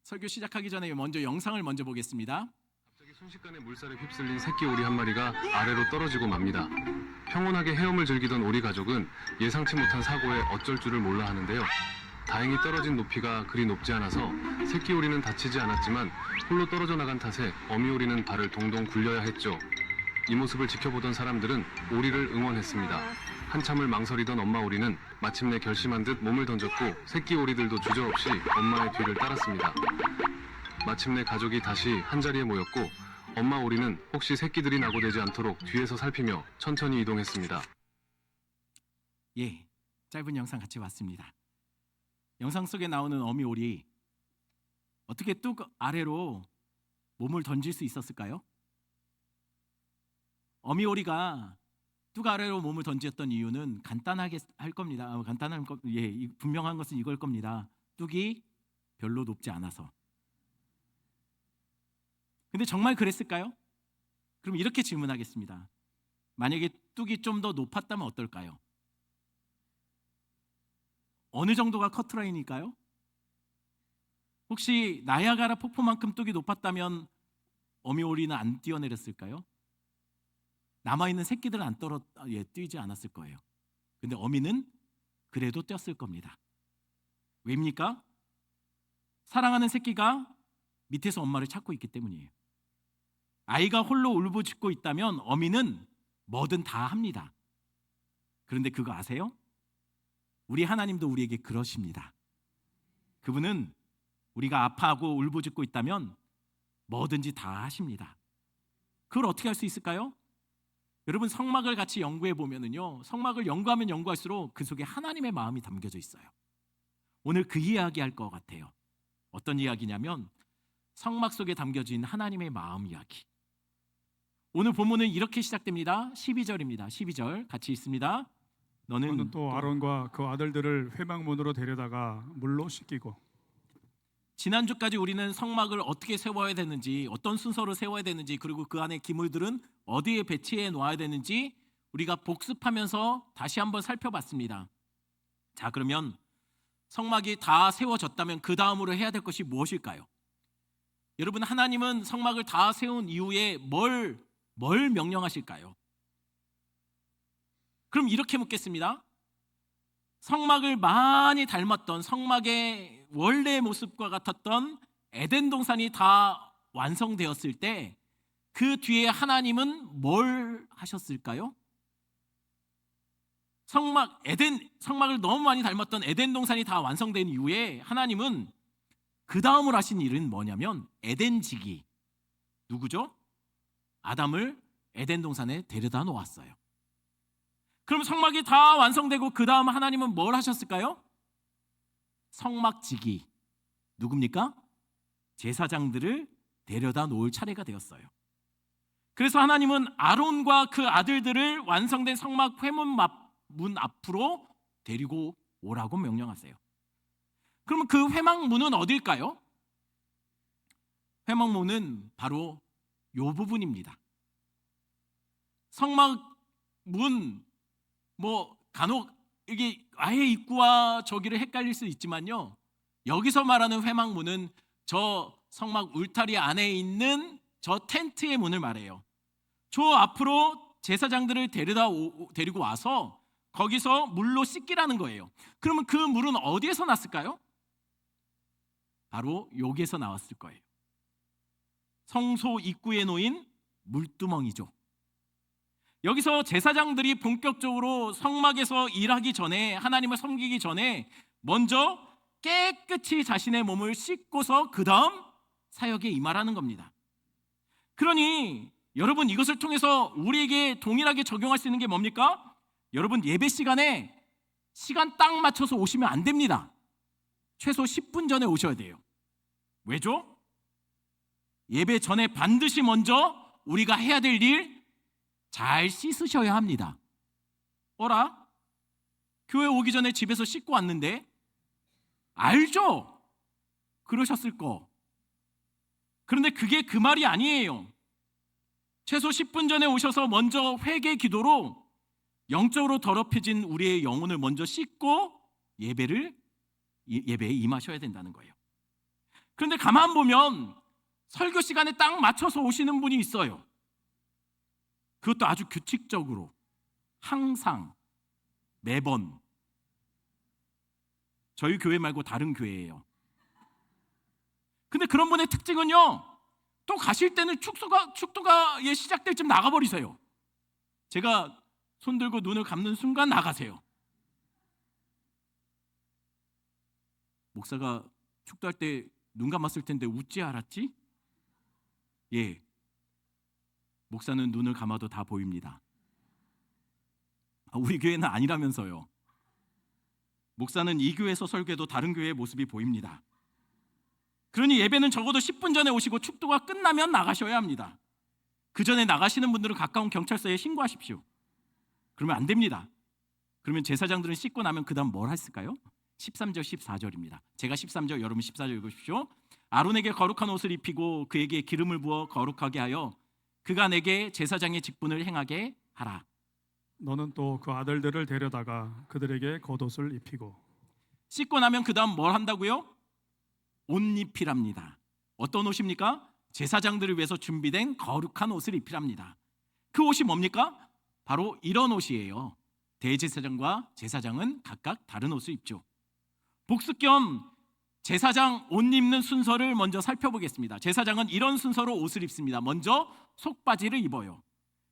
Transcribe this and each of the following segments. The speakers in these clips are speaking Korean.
설교 시작하기 전에 먼저 영상을 먼저 보겠습니다. 갑자기 순식간에 물살에 휩쓸린 새끼 오리 한 마리가 아래로 떨어지고 맙니다. 평온하게 헤엄을 즐기던 오리 가족은 예상치 못한 사고에 어쩔 줄을 몰라 하는데요. 다행히 떨어진 높이가 그리 높지 않아서 새끼 오리는 다치지 않았지만 홀로 떨어져 나간 탓에 어미 오리는 발을 동동 굴려야 했죠. 이 모습을 지켜보던 사람들은 오리를 응원했습니다. 한참을 망설이던 엄마 오리는 마침내 결심한 듯 몸을 던졌고 새끼 오리들도 주저없이 엄마의 뒤를 따랐습니다. 마침내 가족이 다시 한자리에 모였고 엄마 오리는 혹시 새끼들이 낙오되지 않도록 뒤에서 살피며 천천히 이동했습니다. 예, 짧은 영상 같이 봤습니다. 영상 속에 나오는 어미 오리 어떻게 뚝 아래로 몸을 던질 수 있었을까요? 어미 오리가 뚝 아래로 몸을 던졌던 이유는 간단하게 할 겁니다. 분명한 것은 이걸 겁니다. 뚝이 별로 높지 않아서. 근데 정말 그랬을까요? 그럼 이렇게 질문하겠습니다. 만약에 뚝이 좀 더 높았다면 어떨까요? 어느 정도가 커트라인일까요? 혹시 나야가라 폭포만큼 뚝이 높았다면 어미 오리는 안 뛰어내렸을까요? 남아있는 새끼들은 뛰지 않았을 거예요. 근데 어미는 그래도 뛰었을 겁니다. 왜입니까? 사랑하는 새끼가 밑에서 엄마를 찾고 있기 때문이에요. 아이가 홀로 울부짖고 있다면 어미는 뭐든 다 합니다. 그런데 그거 아세요? 우리 하나님도 우리에게 그러십니다. 그분은 우리가 아파하고 울부짖고 있다면 뭐든지 다 하십니다. 그걸 어떻게 할 수 있을까요? 여러분, 성막을 같이 연구해 보면은요, 성막을 연구하면 연구할수록 그 속에 하나님의 마음이 담겨져 있어요. 오늘 그 이야기 할 것 같아요. 어떤 이야기냐면 성막 속에 담겨진 하나님의 마음 이야기. 오늘 본문은 이렇게 시작됩니다. 12절입니다. 12절 같이 읽습니다. 너는 또 아론과 그 아들들을 회막문으로 데려다가 물로 씻기고. 지난주까지 우리는 성막을 어떻게 세워야 되는지, 어떤 순서로 세워야 되는지, 그리고 그 안에 기물들은 어디에 배치해 놓아야 되는지 우리가 복습하면서 다시 한번 살펴봤습니다. 자, 그러면 성막이 다 세워졌다면 그 다음으로 해야 될 것이 무엇일까요? 여러분, 하나님은 성막을 다 세운 이후에 뭘 명령하실까요? 그럼 이렇게 묻겠습니다. 성막을 많이 닮았던, 성막의 원래 모습과 같았던 에덴 동산이 다 완성되었을 때 그 뒤에 하나님은 뭘 하셨을까요? 성막을 너무 많이 닮았던 에덴 동산이 다 완성된 이후에 하나님은 그 다음으로 하신 일은 뭐냐면 에덴지기, 누구죠? 아담을 에덴 동산에 데려다 놓았어요. 그럼 성막이 다 완성되고 그 다음 하나님은 뭘 하셨을까요? 성막지기, 누굽니까? 제사장들을 데려다 놓을 차례가 되었어요. 그래서 하나님은 아론과 그 아들들을 완성된 성막 회문 앞으로 데리고 오라고 명령하세요. 그러면 그 회막문은 어딜까요? 회막문은 바로 이 부분입니다. 성막문, 간혹 이게 아예 입구와 저기를 헷갈릴 수 있지만요, 여기서 말하는 회막문은 저 성막 울타리 안에 있는 저 텐트의 문을 말해요. 저 앞으로 제사장들을 데리고 와서 거기서 물로 씻기라는 거예요. 그러면 그 물은 어디에서 났을까요? 바로 여기에서 나왔을 거예요. 성소 입구에 놓인 물두멍이죠. 여기서 제사장들이 본격적으로 성막에서 일하기 전에, 하나님을 섬기기 전에 먼저 깨끗이 자신의 몸을 씻고서 그 다음 사역에 임하라는 겁니다. 그러니 여러분, 이것을 통해서 우리에게 동일하게 적용할 수 있는 게 뭡니까? 여러분, 예배 시간에 시간 딱 맞춰서 오시면 안 됩니다. 최소 10분 전에 오셔야 돼요. 왜죠? 예배 전에 반드시 먼저 우리가 해야 될 일 잘 씻으셔야 합니다. 어라? 교회 오기 전에 집에서 씻고 왔는데? 알죠? 그러셨을 거. 그런데 그게 그 말이 아니에요. 최소 10분 전에 오셔서 먼저 회개 기도로 영적으로 더럽혀진 우리의 영혼을 먼저 씻고 예배에 임하셔야 된다는 거예요. 그런데 가만 보면 설교 시간에 딱 맞춰서 오시는 분이 있어요. 그것도 아주 규칙적으로, 항상, 매번. 저희 교회 말고 다른 교회예요. 근데 그런 분의 특징은요, 또 가실 때는 축도가 시작될 쯤 나가버리세요. 제가 손 들고 눈을 감는 순간 나가세요. 목사가 축도할 때 눈 감았을 텐데 웃지 않았지? 예, 목사는 눈을 감아도 다 보입니다. 우리 교회는 아니라면서요. 목사는 이 교회에서 설교해도 다른 교회의 모습이 보입니다. 그러니 예배는 적어도 10분 전에 오시고 축도가 끝나면 나가셔야 합니다. 그 전에 나가시는 분들은 가까운 경찰서에 신고하십시오. 그러면 안 됩니다. 그러면 제사장들은 씻고 나면 그 다음 뭘 했을까요? 13절 14절입니다. 제가 13절, 여러분 14절 읽으십시오. 아론에게 거룩한 옷을 입히고 그에게 기름을 부어 거룩하게 하여 그가 내게 제사장의 직분을 행하게 하라. 너는 또 그 아들들을 데려다가 그들에게 겉옷을 입히고. 씻고 나면 그 다음 뭘 한다고요? 옷 입히랍니다. 어떤 옷입니까? 제사장들을 위해서 준비된 거룩한 옷을 입히랍니다. 그 옷이 뭡니까? 바로 이런 옷이에요. 대제사장과 제사장은 각각 다른 옷을 입죠. 복습 겸 제사장 옷 입는 순서를 먼저 살펴보겠습니다. 제사장은 이런 순서로 옷을 입습니다. 먼저 속바지를 입어요.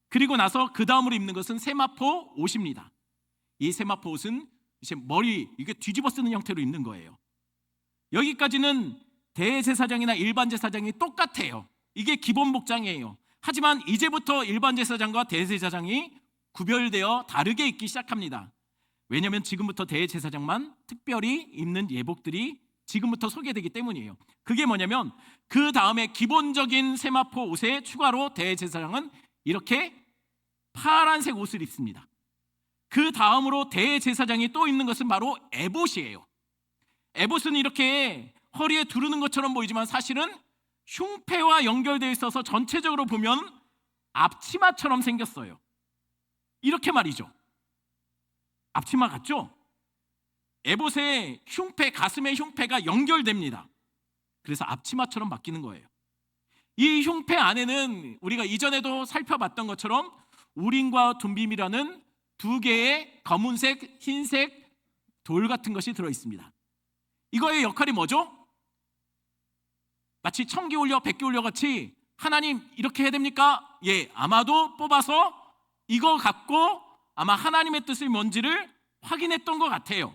그리고 나서 그 다음으로 입는 것은 세마포 옷입니다. 이 세마포 옷은 이제 머리 이게 뒤집어 쓰는 형태로 입는 거예요. 여기까지는 대제사장이나 일반 제사장이 똑같아요. 이게 기본 복장이에요. 하지만 이제부터 일반 제사장과 대제사장이 구별되어 다르게 입기 시작합니다. 왜냐하면 지금부터 대제사장만 특별히 입는 예복들이 지금부터 소개되기 때문이에요. 그게 뭐냐면 그 다음에 기본적인 세마포 옷에 추가로 대제사장은 이렇게 파란색 옷을 입습니다. 그 다음으로 대제사장이 또 입는 것은 바로 에봇이에요. 에봇은 이렇게 허리에 두르는 것처럼 보이지만 사실은 흉패와 연결되어 있어서 전체적으로 보면 앞치마처럼 생겼어요. 이렇게 말이죠. 앞치마 같죠? 에봇의 흉패, 가슴의 흉패가 연결됩니다. 그래서 앞치마처럼 바뀌는 거예요. 이 흉패 안에는 우리가 이전에도 살펴봤던 것처럼 우림과 둠빔이라는 두 개의 검은색, 흰색 돌 같은 것이 들어있습니다. 이거의 역할이 뭐죠? 마치 천기 올려 백기 올려 같이 하나님 이렇게 해야 됩니까? 예, 아마도 뽑아서 이거 갖고 아마 하나님의 뜻이 뭔지를 확인했던 것 같아요.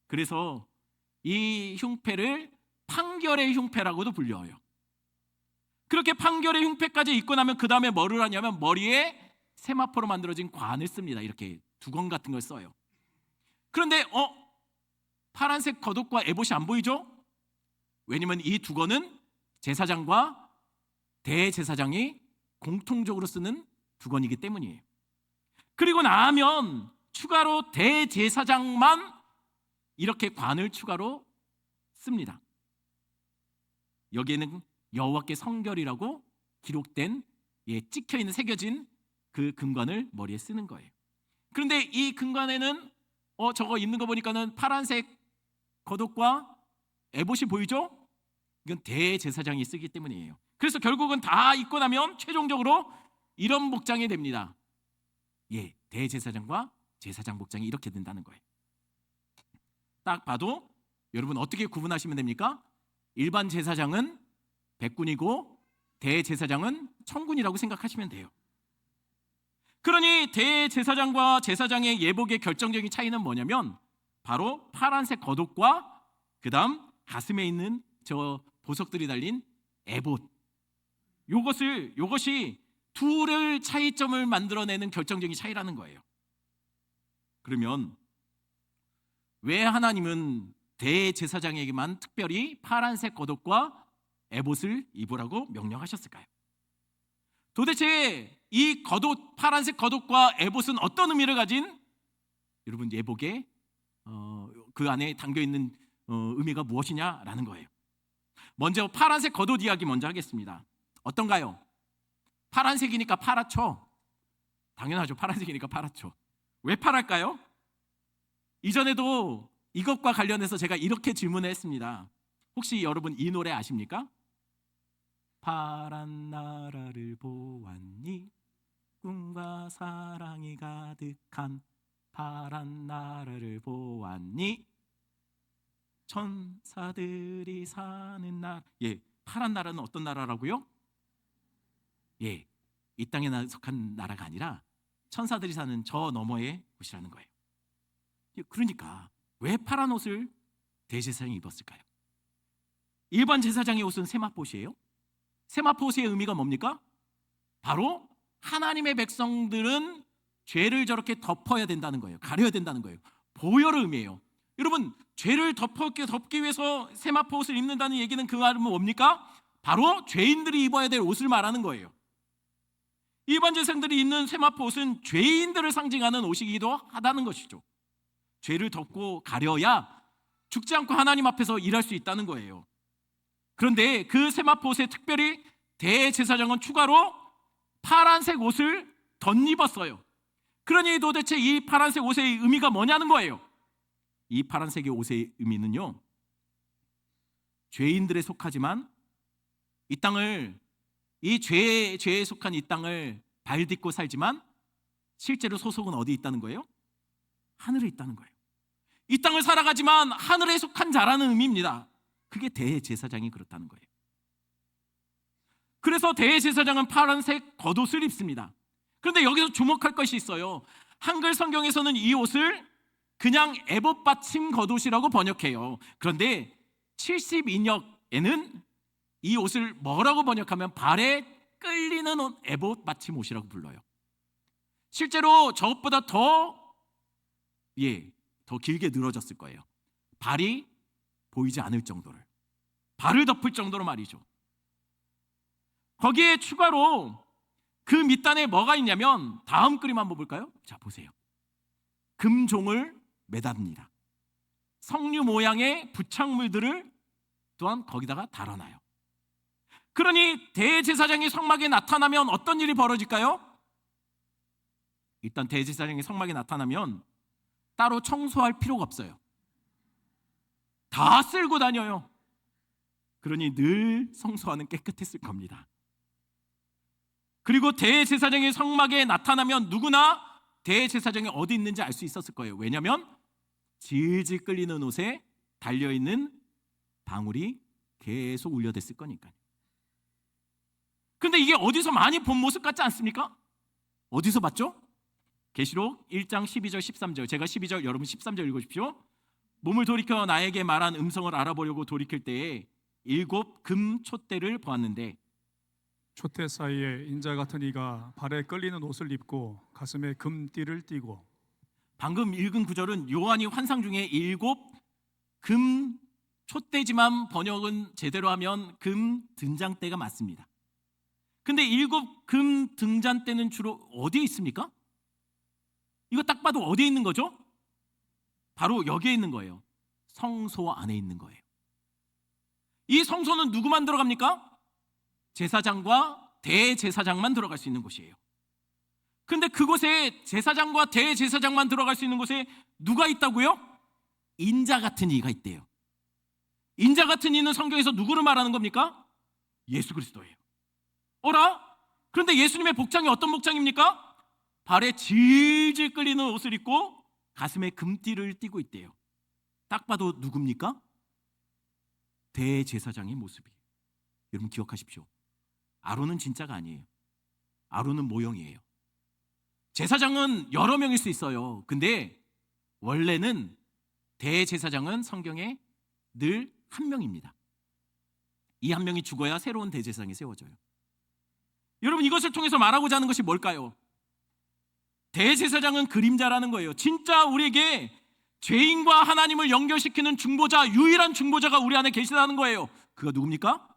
그래서 이 흉패를 판결의 흉패라고도 불려요. 그렇게 판결의 흉패까지 입고 나면 그 다음에 뭐를 하냐면 머리에 세마포로 만들어진 관을 씁니다. 이렇게 두건 같은 걸 써요. 그런데 파란색 겉옷과 에봇이 안 보이죠? 왜냐면 이 두건은 제사장과 대제사장이 공통적으로 쓰는 두건이기 때문이에요. 그리고 나면 추가로 대제사장만 이렇게 관을 추가로 씁니다. 여기에는 여호와께 성결이라고 기록된 찍혀있는 새겨진 그 금관을 머리에 쓰는 거예요. 그런데 이 금관에는 저거 입는 거 보니까는 파란색 겉옷과 에봇이 보이죠? 이건 대제사장이 쓰기 때문이에요. 그래서 결국은 다 입고 나면 최종적으로 이런 복장이 됩니다. 대제사장과 제사장 복장이 이렇게 된다는 거예요. 딱 봐도 여러분 어떻게 구분하시면 됩니까? 일반 제사장은 백군이고 대제사장은 천군이라고 생각하시면 돼요. 그러니 대제사장과 제사장의 예복의 결정적인 차이는 뭐냐면 바로 파란색 겉옷과 그 다음 가슴에 있는 저 보석들이 달린 에봇, 요것이 둘의 차이점을 만들어내는 결정적인 차이라는 거예요. 그러면 왜 하나님은 대제사장에게만 특별히 파란색 겉옷과 에봇을 입으라고 명령하셨을까요? 도대체 이 겉옷, 파란색 겉옷과 에봇은 어떤 의미를 가진 여러분 예복에 그 안에 담겨있는 의미가 무엇이냐라는 거예요. 먼저 파란색 겉옷 이야기 먼저 하겠습니다. 어떤가요? 파란색이니까 파랗죠? 당연하죠. 파란색이니까 파랗죠. 왜 파랄까요? 이전에도 이것과 관련해서 제가 이렇게 질문을 했습니다. 혹시 여러분 이 노래 아십니까? 파란 나라를 보았니? 꿈과 사랑이 가득한 파란 나라를 보았니? 천사들이 사는 나라. 예, 파란 나라는 어떤 나라라고요? 예, 이 땅에 속한 나라가 아니라 천사들이 사는 저 너머의 곳이라는 거예요. 그러니까 왜 파란 옷을 대제사장이 입었을까요? 일반 제사장의 옷은 세마포옷이에요. 세마포옷의 의미가 뭡니까? 바로 하나님의 백성들은 죄를 저렇게 덮어야 된다는 거예요. 가려야 된다는 거예요. 보혈의 의미예요. 여러분, 죄를 덮기 위해서 세마포옷을 입는다는 얘기는 그 말은 뭡니까? 바로 죄인들이 입어야 될 옷을 말하는 거예요. 일반 제사장들이 입는 세마포옷은 죄인들을 상징하는 옷이기도 하다는 것이죠. 죄를 덮고 가려야 죽지 않고 하나님 앞에서 일할 수 있다는 거예요. 그런데 그 세마포옷에 특별히 대제사장은 추가로 파란색 옷을 덧입었어요. 그러니 도대체 이 파란색 옷의 의미가 뭐냐는 거예요. 이 파란색의 옷의 의미는요, 죄인들에 속하지만 이 땅을, 이 죄에 속한 이 땅을 발딛고 살지만 실제로 소속은 어디 있다는 거예요? 하늘에 있다는 거예요. 이 땅을 살아가지만 하늘에 속한 자라는 의미입니다. 그게 대제사장이 그렇다는 거예요. 그래서 대제사장은 파란색 겉옷을 입습니다. 그런데 여기서 주목할 것이 있어요. 한글 성경에서는 이 옷을 그냥 에봇 받침 겉옷이라고 번역해요. 그런데 72역에는 이 옷을 뭐라고 번역하면 발에 끌리는 옷, 에봇 받침 옷이라고 불러요. 실제로 저것보다 더 길게 늘어졌을 거예요. 발이 보이지 않을 정도를, 발을 덮을 정도로 말이죠. 거기에 추가로 그 밑단에 뭐가 있냐면, 다음 그림 한번 볼까요? 자, 보세요. 금종을 매답니다. 석류 모양의 부착물들을 또한 거기다가 달아놔요. 그러니 대제사장이 성막에 나타나면 어떤 일이 벌어질까요? 일단 대제사장이 성막에 나타나면 따로 청소할 필요가 없어요. 다 쓸고 다녀요. 그러니 늘 성소하는 깨끗했을 겁니다. 그리고 대제사장이 성막에 나타나면 누구나 대제사장이 어디 있는지 알 수 있었을 거예요. 왜냐하면 질질 끌리는 옷에 달려있는 방울이 계속 울려댔을 거니까요. 근데 이게 어디서 많이 본 모습 같지 않습니까? 어디서 봤죠? 계시록 1장 12절 13절. 제가 12절, 여러분 13절 읽어주십시오. 몸을 돌이켜 나에게 말한 음성을 알아보려고 돌이킬 때에 7 금 촛대를 보았는데, 촛대 사이에 인자 같은 이가 발에 끌리는 옷을 입고 가슴에 금띠를 띠고. 방금 읽은 구절은 요한이 환상 중에 7 금 촛대지만 번역은 제대로 하면 금 등잔대가 맞습니다. 근데 7 금 등잔대는 주로 어디에 있습니까? 이거 딱 봐도 어디에 있는 거죠? 바로 여기에 있는 거예요. 성소 안에 있는 거예요. 이 성소는 누구만 들어갑니까? 제사장과 대제사장만 들어갈 수 있는 곳이에요. 근데 그곳에 제사장과 대제사장만 들어갈 수 있는 곳에 누가 있다고요? 인자 같은 이가 있대요. 인자 같은 이는 성경에서 누구를 말하는 겁니까? 예수 그리스도예요. 어라? 그런데 예수님의 복장이 어떤 복장입니까? 발에 질질 끌리는 옷을 입고 가슴에 금띠를 띠고 있대요. 딱 봐도 누굽니까? 대제사장의 모습이에요. 여러분 기억하십시오. 아론은 진짜가 아니에요. 아론은 모형이에요. 제사장은 여러 명일 수 있어요. 근데 원래는 대제사장은 성경에 늘 한 명입니다. 이 한 명이 죽어야 새로운 대제사장이 세워져요. 여러분 이것을 통해서 말하고자 하는 것이 뭘까요? 대제사장은 그림자라는 거예요. 진짜 우리에게 죄인과 하나님을 연결시키는 중보자, 유일한 중보자가 우리 안에 계시다는 거예요. 그가 누굽니까?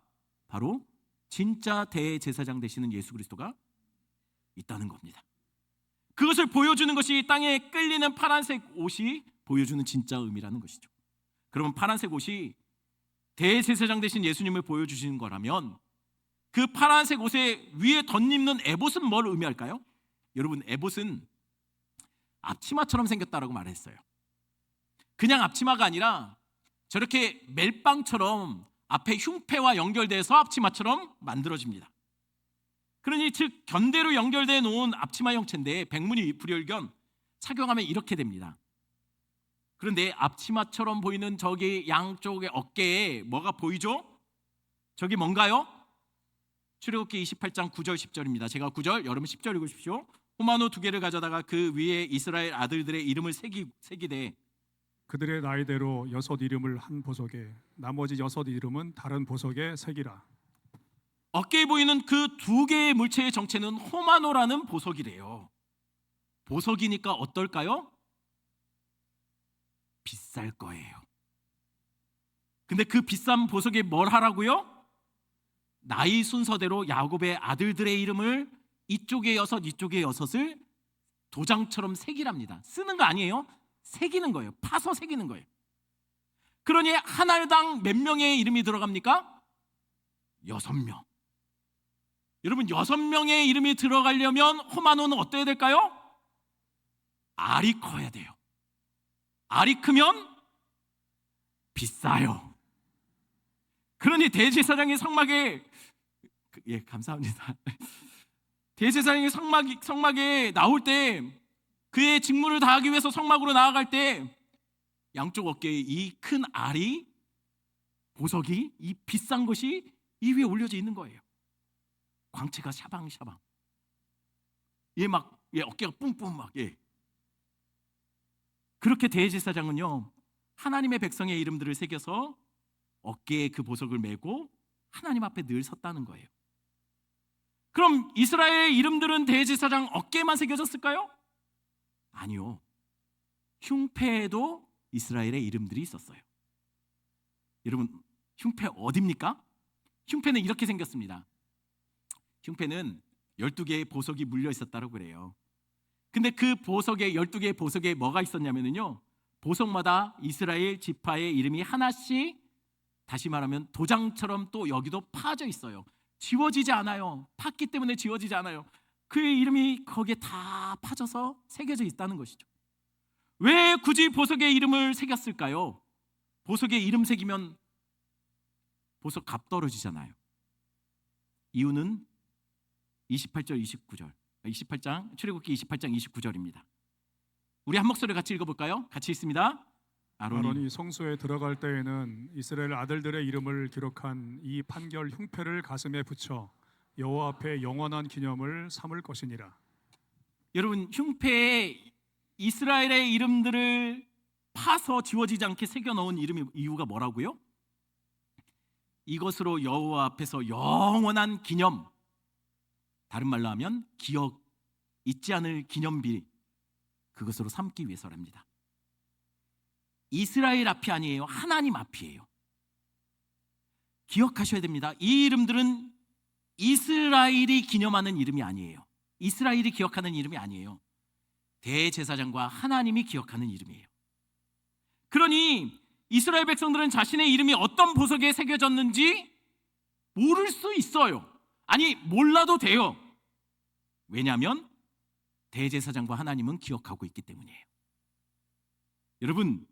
바로 진짜 대제사장 되시는 예수 그리스도가 있다는 겁니다. 그것을 보여주는 것이 땅에 끌리는 파란색 옷이 보여주는 진짜 의미라는 것이죠. 그러면 파란색 옷이 대제사장 되신 예수님을 보여주시는 거라면 그 파란색 옷에 위에 덧입는 에봇은 뭘 의미할까요? 여러분 에봇은 앞치마처럼 생겼다라고 말했어요. 그냥 앞치마가 아니라 저렇게 멜빵처럼 앞에 흉패와 연결돼서 앞치마처럼 만들어집니다. 그러니 즉 견대로 연결돼 놓은 앞치마 형체인데 백무늬 불혈견 착용하면 이렇게 됩니다. 그런데 앞치마처럼 보이는 저기 양쪽의 어깨에 뭐가 보이죠? 저기 뭔가요? 출애굽기 28장 9절 10절입니다. 제가 9절, 여러분 10절 읽으십시오. 호마노 2개를 가져다가 그 위에 이스라엘 아들들의 이름을 새기되 그들의 나이대로 6 이름을 한 보석에 나머지 6 이름은 다른 보석에 새기라. 어깨에 보이는 그 2개의 물체의 정체는 호마노라는 보석이래요. 보석이니까 어떨까요? 비쌀 거예요. 근데 그 비싼 보석에 뭘 하라고요? 나이 순서대로 야곱의 아들들의 이름을 이쪽에 6, 이쪽에 6을 도장처럼 새기랍니다. 쓰는 거 아니에요. 새기는 거예요. 파서 새기는 거예요. 그러니 한 알당 몇 명의 이름이 들어갑니까? 6명. 여러분 6명의 이름이 들어가려면 호마노는 어때야 될까요? 알이 커야 돼요. 알이 크면 비싸요. 그러니 대제사장의 성막에 감사합니다. 대제사장의 성막에 나올 때 그의 직무를 다하기 위해서 성막으로 나아갈 때 양쪽 어깨에 이 큰 알이 보석이 이 비싼 것이 이 위에 올려져 있는 거예요. 광채가 샤방샤방. 어깨가 뿜뿜 막 그렇게 대제사장은요 하나님의 백성의 이름들을 새겨서 어깨에 그 보석을 메고 하나님 앞에 늘 섰다는 거예요. 그럼 이스라엘의 이름들은 대제사장 어깨에만 새겨졌을까요? 아니요. 흉패에도 이스라엘의 이름들이 있었어요. 여러분 흉패 어디입니까? 흉패는 이렇게 생겼습니다. 흉패는 12개의 보석이 물려 있었다고 그래요. 근데 그 보석에 12개의 보석에 뭐가 있었냐면요 보석마다 이스라엘 지파의 이름이 하나씩 다시 말하면 도장처럼 또 여기도 파져 있어요. 지워지지 않아요. 팠기 때문에 지워지지 않아요. 그의 이름이 거기에 다 파져서 새겨져 있다는 것이죠. 왜 굳이 보석에 이름을 새겼을까요? 보석에 이름 새기면 보석 값 떨어지잖아요. 이유는 28절 29절 28장 출애굽기 28장 29절입니다. 우리 한 목소리 같이 읽어볼까요? 같이 읽습니다. 아론이 성소에 들어갈 때에는 이스라엘 아들들의 이름을 기록한 이 판결 흉패를 가슴에 붙여 여호와 앞에 영원한 기념을 삼을 것이니라. 여러분 흉패에 이스라엘의 이름들을 파서 지워지지 않게 새겨 넣은 이유가 뭐라고요? 이것으로 여호와 앞에서 영원한 기념, 다른 말로 하면 기억, 잊지 않을 기념비, 그것으로 삼기 위해서랍니다. 이스라엘 앞이 아니에요. 하나님 앞이에요. 기억하셔야 됩니다. 이 이름들은 이스라엘이 기념하는 이름이 아니에요. 이스라엘이 기억하는 이름이 아니에요. 대제사장과 하나님이 기억하는 이름이에요. 그러니 이스라엘 백성들은 자신의 이름이 어떤 보석에 새겨졌는지 모를 수 있어요. 아니 몰라도 돼요. 왜냐하면 대제사장과 하나님은 기억하고 있기 때문이에요. 여러분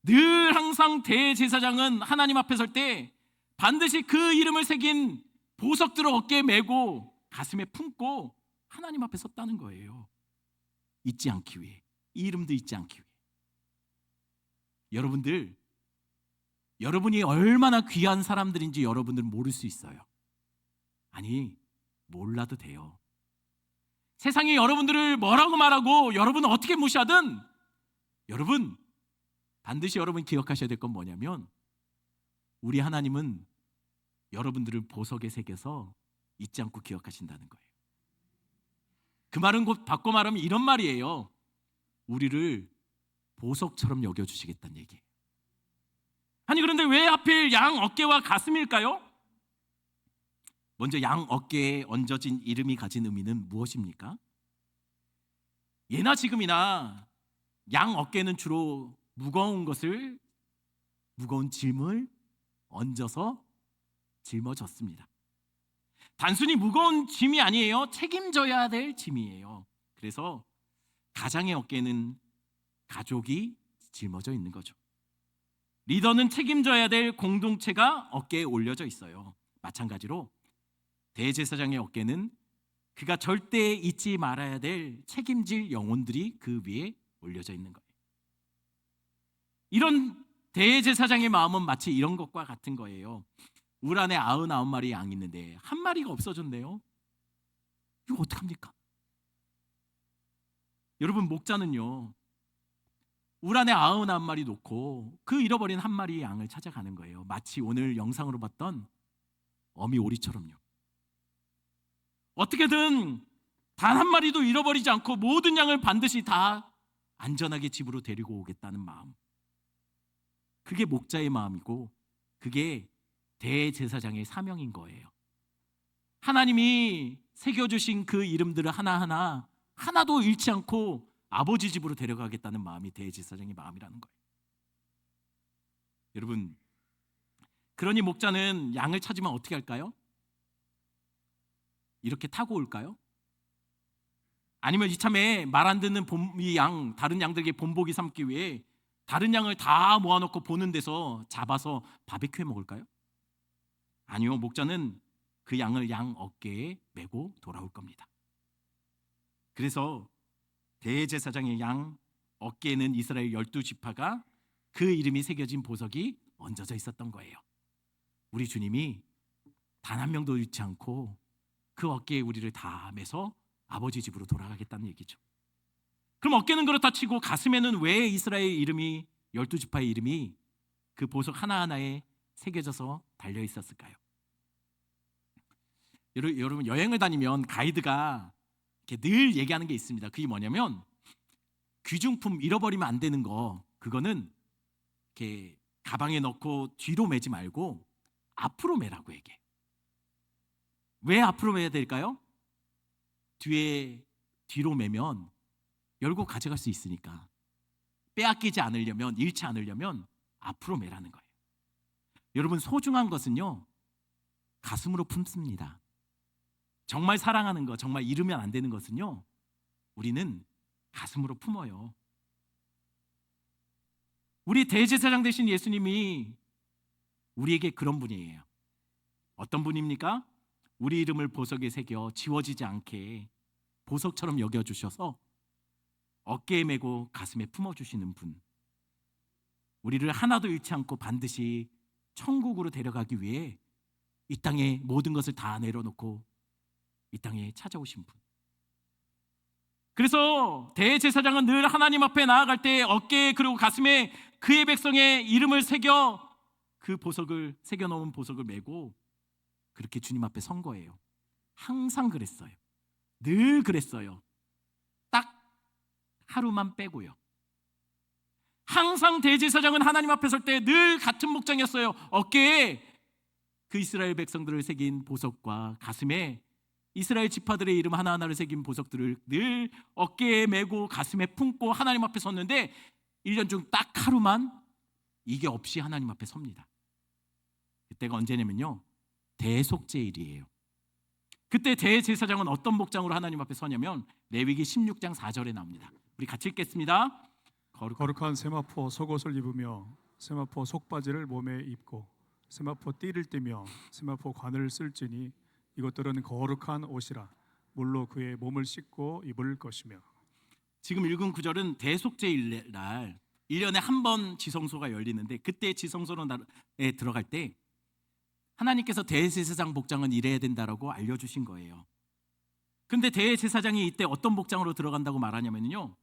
늘 항상 대제사장은 하나님 앞에 설 때 반드시 그 이름을 새긴 보석들을 어깨에 메고 가슴에 품고 하나님 앞에 섰다는 거예요. 잊지 않기 위해. 이 이름도 잊지 않기 위해. 여러분들, 여러분이 얼마나 귀한 사람들인지 여러분들은 모를 수 있어요. 아니, 몰라도 돼요. 세상이 여러분들을 뭐라고 말하고 여러분은 어떻게 무시하든 여러분 반드시 여러분 기억하셔야 될 건 뭐냐면 우리 하나님은 여러분들을 보석에 새겨서 잊지 않고 기억하신다는 거예요. 그 말은 곧 바꿔 말하면 이런 말이에요. 우리를 보석처럼 여겨주시겠다는 얘기예요. 아니 그런데 왜 하필 양 어깨와 가슴일까요? 먼저 양 어깨에 얹어진 이름이 가진 의미는 무엇입니까? 예나 지금이나 양 어깨는 주로 무거운 짐을 얹어서 짊어졌습니다. 단순히 무거운 짐이 아니에요. 책임져야 될 짐이에요. 그래서 가장의 어깨는 가족이 짊어져 있는 거죠. 리더는 책임져야 될 공동체가 어깨에 올려져 있어요. 마찬가지로 대제사장의 어깨는 그가 절대 잊지 말아야 될 책임질 영혼들이 그 위에 올려져 있는 거예요. 이런 대제사장의 마음은 마치 이런 것과 같은 거예요. 울 안에 99마리 양이 있는데 한 마리가 없어졌네요. 이거 어떡합니까? 여러분, 목자는요, 울 안에 99마리 놓고 그 잃어버린 한 마리의 양을 찾아가는 거예요. 마치 오늘 영상으로 봤던 어미 오리처럼요. 어떻게든 단 한 마리도 잃어버리지 않고 모든 양을 반드시 다 안전하게 집으로 데리고 오겠다는 마음. 그게 목자의 마음이고 그게 대제사장의 사명인 거예요. 하나님이 새겨주신 그 이름들을 하나도 잃지 않고 아버지 집으로 데려가겠다는 마음이 대제사장의 마음이라는 거예요. 여러분, 그러니 목자는 양을 찾으면 어떻게 할까요? 이렇게 타고 올까요? 아니면 이참에 말 안 듣는 다른 양들에게 본보기 삼기 위해 다른 양을 다 모아놓고 보는 데서 잡아서 바베큐 해 먹을까요? 아니요, 목자는 그 양을 양 어깨에 메고 돌아올 겁니다. 그래서 대제사장의 양 어깨에는 이스라엘 12지파가 그 이름이 새겨진 보석이 얹어져 있었던 거예요. 우리 주님이 단 한 명도 잃지 않고 그 어깨에 우리를 다 메서 아버지 집으로 돌아가겠다는 얘기죠. 그럼 어깨는 그렇다 치고 가슴에는 왜 이스라엘 이름이 12지파의 이름이 그 보석 하나하나에 새겨져서 달려 있었을까요? 여러분, 여행을 다니면 가이드가 이렇게 늘 얘기하는 게 있습니다. 그게 뭐냐면 귀중품 잃어버리면 안 되는 거, 그거는 이렇게 가방에 넣고 뒤로 매지 말고 앞으로 매라고 얘기해. 왜 앞으로 매야 될까요? 뒤로 매면 열고 가져갈 수 있으니까. 빼앗기지 않으려면, 잃지 않으려면 앞으로 매라는 거예요. 여러분, 소중한 것은요 가슴으로 품습니다. 정말 사랑하는 것, 정말 잃으면 안 되는 것은요 우리는 가슴으로 품어요. 우리 대제사장 되신 예수님이 우리에게 그런 분이에요. 어떤 분입니까? 우리 이름을 보석에 새겨 지워지지 않게 보석처럼 여겨주셔서 어깨에 메고 가슴에 품어주시는 분. 우리를 하나도 잃지 않고 반드시 천국으로 데려가기 위해 이 땅에 모든 것을 다 내려놓고 이 땅에 찾아오신 분. 그래서 대제사장은 늘 하나님 앞에 나아갈 때 어깨에 그리고 가슴에 그의 백성의 이름을 새겨 그 보석을 새겨놓은 보석을 메고 그렇게 주님 앞에 선 거예요. 항상 그랬어요. 늘 그랬어요. 딱 하루만 빼고요. 항상 대제사장은 하나님 앞에 설 때 늘 같은 목장이었어요. 어깨에 그 이스라엘 백성들을 새긴 보석과 가슴에 이스라엘 지파들의 이름 하나하나를 새긴 보석들을 늘 어깨에 메고 가슴에 품고 하나님 앞에 섰는데 1년 중 딱 하루만 이게 없이 하나님 앞에 섭니다. 그때가 언제냐면요, 대속죄일이에요. 그때 대제사장은 어떤 복장으로 하나님 앞에 서냐면 레위기 16장 4절에 나옵니다. 우리 같이 읽겠습니다. 거룩한 세마포 속옷을 입으며 세마포 속바지를 몸에 입고 세마포 띠를 띠며 세마포 관을 쓸지니 이것들은 거룩한 옷이라 물로 그의 몸을 씻고 입을 것이며. 지금 읽은 구절은 대속죄일 날 1년에 한 번 지성소가 열리는데 그때 지성소에 들어갈 때 하나님께서 대제사장 복장은 이래야 된다라고 알려주신 거예요. 근데 대제사장이 이때 어떤 복장으로 들어간다고 말하냐면요,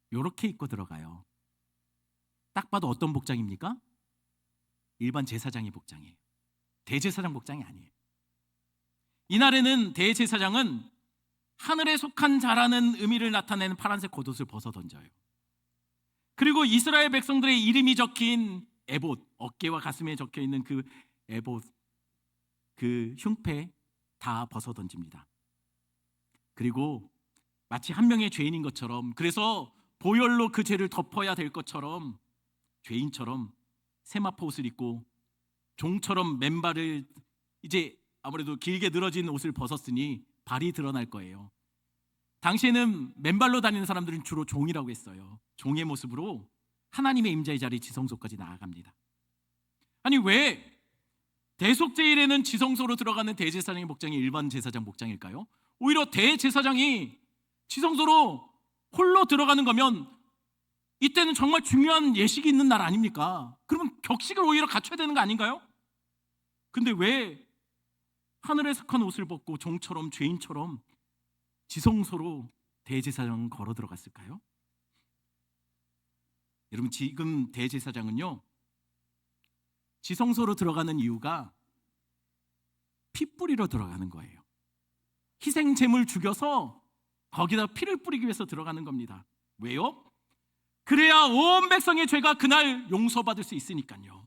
이렇게 입고 들어가요. 딱 봐도 어떤 복장입니까? 일반 제사장의 복장이에요. 대제사장 복장이 아니에요. 이날에는 대제사장은 하늘에 속한 자라는 의미를 나타내는 파란색 겉옷을 벗어 던져요. 그리고 이스라엘 백성들의 이름이 적힌 에봇, 어깨와 가슴에 적혀 있는 그 에봇, 그 흉패 다 벗어 던집니다. 그리고 마치 한 명의 죄인인 것처럼, 그래서 보혈로 그 죄를 덮어야 될 것처럼 죄인처럼 세마포 옷을 입고 종처럼 맨발을, 이제 아무래도 길게 늘어진 옷을 벗었으니 발이 드러날 거예요. 당시에는 맨발로 다니는 사람들은 주로 종이라고 했어요. 종의 모습으로 하나님의 임자의 자리 지성소까지 나아갑니다. 아니 왜 대속제일에는 지성소로 들어가는 대제사장의 목장이 일반 제사장 목장일까요? 오히려 대제사장이 지성소로 홀로 들어가는 거면 이때는 정말 중요한 예식이 있는 날 아닙니까? 그러면 격식을 오히려 갖춰야 되는 거 아닌가요? 근데 왜 하늘에 속한 옷을 벗고 종처럼 죄인처럼 지성소로 대제사장은 걸어 들어갔을까요? 여러분, 지금 대제사장은요, 지성소로 들어가는 이유가 피 뿌리러 들어가는 거예요. 희생 제물 죽여서 거기다 피를 뿌리기 위해서 들어가는 겁니다. 왜요? 그래야 온 백성의 죄가 그날 용서받을 수 있으니까요.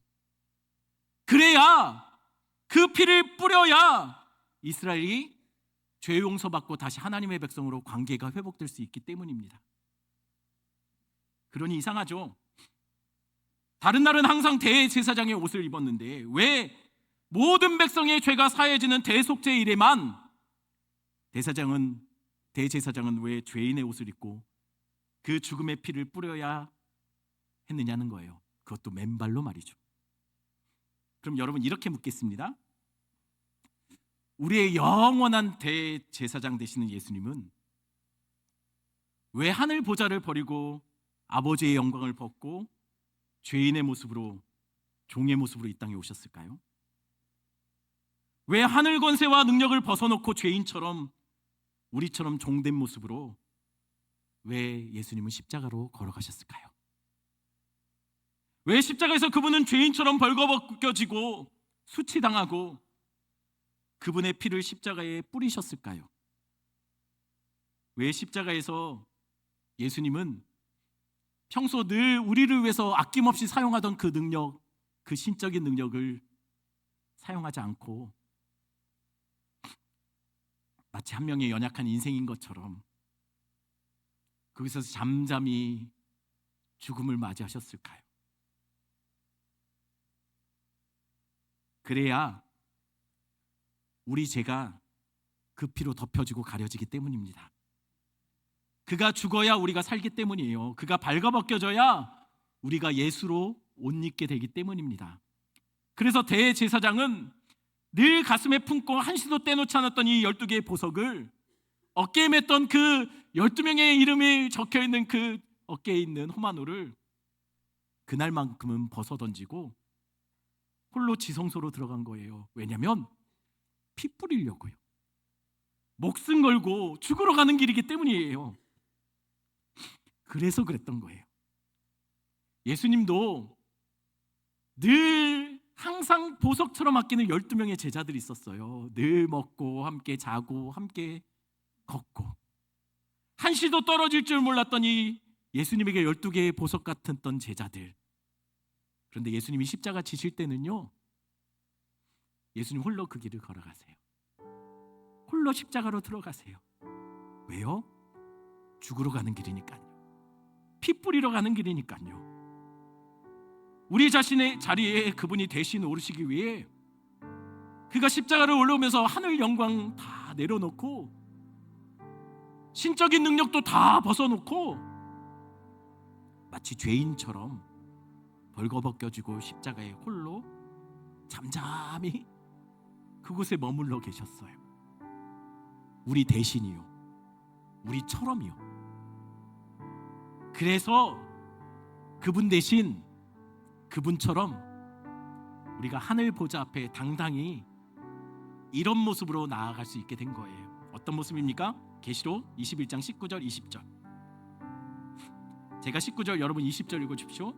그래야 그 피를 뿌려야 이스라엘이 죄 용서받고 다시 하나님의 백성으로 관계가 회복될 수 있기 때문입니다. 그러니 이상하죠? 다른 날은 항상 대제사장의 옷을 입었는데 왜 모든 백성의 죄가 사해지는 대속제일에만 대제사장은 왜 죄인의 옷을 입고 그 죽음의 피를 뿌려야 했느냐는 거예요. 그것도 맨발로 말이죠. 그럼 여러분 이렇게 묻겠습니다. 우리의 영원한 대제사장 되시는 예수님은 왜 하늘 보좌를 버리고 아버지의 영광을 벗고 죄인의 모습으로, 종의 모습으로 이 땅에 오셨을까요? 왜 하늘 권세와 능력을 벗어놓고 죄인처럼, 우리처럼 종된 모습으로 왜 예수님은 십자가로 걸어가셨을까요? 왜 십자가에서 그분은 죄인처럼 벌거벗겨지고 수치당하고 그분의 피를 십자가에 뿌리셨을까요? 왜 십자가에서 예수님은 평소 늘 우리를 위해서 아낌없이 사용하던 그 능력, 그 신적인 능력을 사용하지 않고 마치 한 명의 연약한 인생인 것처럼 거기서 잠잠히 죽음을 맞이하셨을까요? 그래야 우리 죄가 그 피로 덮여지고 가려지기 때문입니다. 그가 죽어야 우리가 살기 때문이에요. 그가 발가벗겨져야 우리가 예수로 옷 입게 되기 때문입니다. 그래서 대제사장은 늘 가슴에 품고 한시도 떼놓지 않았던 이 12개의 보석을 어깨에 맸던 그 12명의 이름이 적혀있는 그 어깨에 있는 호마노를 그날만큼은 벗어던지고 홀로 지성소로 들어간 거예요. 왜냐하면 피 뿌리려고요. 목숨 걸고 죽으러 가는 길이기 때문이에요. 그래서 그랬던 거예요. 예수님도 늘 항상 보석처럼 아끼는 12명의 제자들이 있었어요. 늘 먹고 함께 자고 함께 걷고 한시도 떨어질 줄 몰랐던 이 예수님에게 12개의 보석 같았던 제자들. 그런데 예수님이 십자가 지실 때는요, 예수님 홀로 그 길을 걸어가세요. 홀로 십자가로 들어가세요. 왜요? 죽으러 가는 길이니까요. 피 뿌리러 가는 길이니까요. 우리 자신의 자리에 그분이 대신 오르시기 위해 그가 십자가를 올라오면서 하늘 영광 다 내려놓고 신적인 능력도 다 벗어놓고 마치 죄인처럼 벌거벗겨지고 십자가에 홀로 잠잠히 그곳에 머물러 계셨어요. 우리 대신이요, 우리처럼이요. 그래서 그분 대신, 그분처럼 우리가 하늘 보좌 앞에 당당히 이런 모습으로 나아갈 수 있게 된 거예요. 어떤 모습입니까? 계시록 21장 19절 20절. 제가 19절, 여러분 20절 읽어주십시오.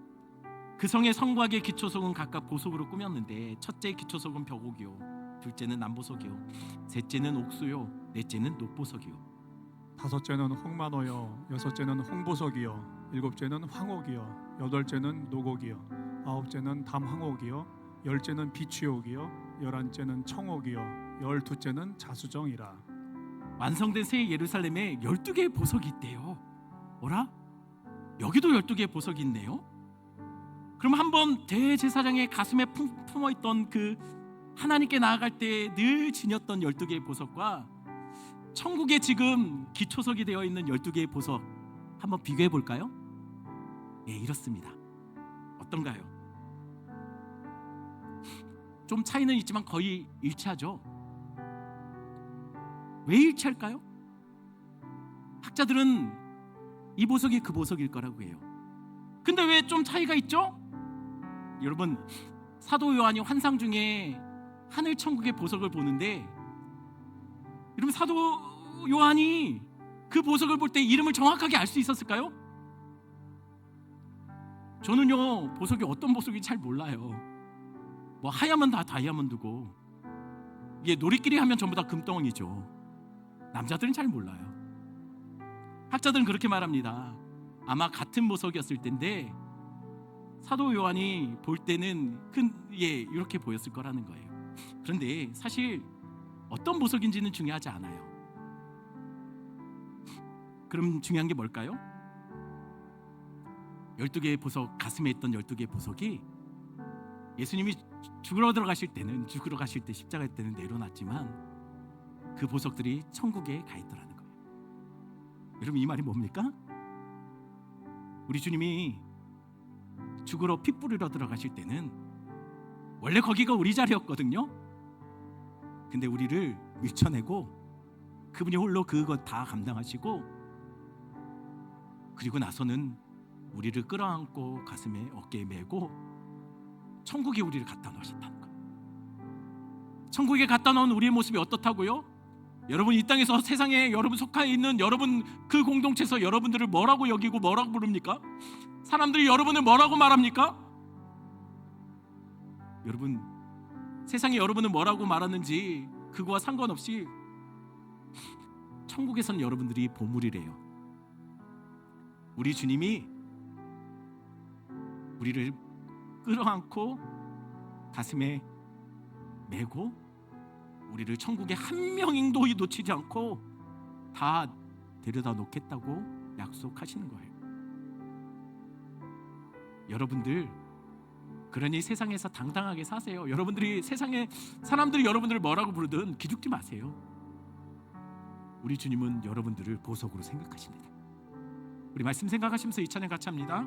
그 성의 성곽의 기초석은 각각 보석으로 꾸몄는데 첫째 기초석은 벽옥이요, 둘째는 남보석이요, 셋째는 옥수요, 넷째는 녹보석이요, 다섯째는 홍마노요, 여섯째는 홍보석이요, 일곱째는 황옥이요, 여덟째는 노곡이요, 아홉째는 담황옥이요, 열째는 비취옥이요, 열한째는 청옥이요, 열두째는 자수정이라. 완성된 새 예루살렘에 12개의 보석이 있대요. 뭐라? 여기도 12개의 보석이 있네요. 그럼 한번 대제사장의 가슴에 품어있던 그 하나님께 나아갈 때 늘 지녔던 12개의 보석과 천국에 지금 기초석이 되어 있는 12개의 보석 한번 비교해 볼까요? 예, 이렇습니다. 어떤가요? 좀 차이는 있지만 거의 일치하죠. 왜 일치할까요? 학자들은 이 보석이 그 보석일 거라고 해요. 근데 왜 좀 차이가 있죠? 여러분, 사도 요한이 환상 중에 하늘 천국의 보석을 보는데, 여러분, 사도 요한이 그 보석을 볼 때 이름을 정확하게 알 수 있었을까요? 저는요, 보석이 어떤 보석인지 잘 몰라요. 뭐 하야면 다 다이아몬드고, 이게 놀이끼리 하면 전부 다 금덩이죠. 남자들은 잘 몰라요. 학자들은 그렇게 말합니다. 아마 같은 보석이었을 텐데 사도 요한이 볼 때는 이렇게 보였을 거라는 거예요. 그런데 사실 어떤 보석인지는 중요하지 않아요. 그럼 중요한 게 뭘까요? 12개의 보석, 가슴에 있던 12개의 보석이 예수님이 죽으러 가실 때 십자가 때는 내려놨지만 그 보석들이 천국에 가 있더라는 거예요. 여러분, 이 말이 뭡니까? 우리 주님이 죽으러 피 뿌리러 들어가실 때는 원래 거기가 우리 자리였거든요. 근데 우리를 밀쳐내고 그분이 홀로 그것 다 감당하시고, 그리고 나서는 우리를 끌어안고 가슴에 어깨에 메고 천국에 우리를 갖다 놓으셨다는 거예요. 천국에 갖다 놓은 우리의 모습이 어떻다고요? 여러분, 이 땅에서 세상에 여러분 속해 있는 여러분 그 공동체에서 여러분들을 뭐라고 여기고 뭐라고 부릅니까? 사람들이 여러분을 뭐라고 말합니까? 여러분, 세상에 여러분을 뭐라고 말하는지 그거와 상관없이 천국에서는 여러분들이 보물이래요. 우리 주님이 우리를 끌어안고 가슴에 메고 우리를 천국에 한 명도 놓치지 않고 다 데려다 놓겠다고 약속하시는 거예요. 여러분들, 그러니 세상에서 당당하게 사세요. 여러분들이 세상에 사람들이 여러분들을 뭐라고 부르든 기죽지 마세요. 우리 주님은 여러분들을 보석으로 생각하십니다. 우리 말씀 생각하시면서 이 찬양 같이 합니다.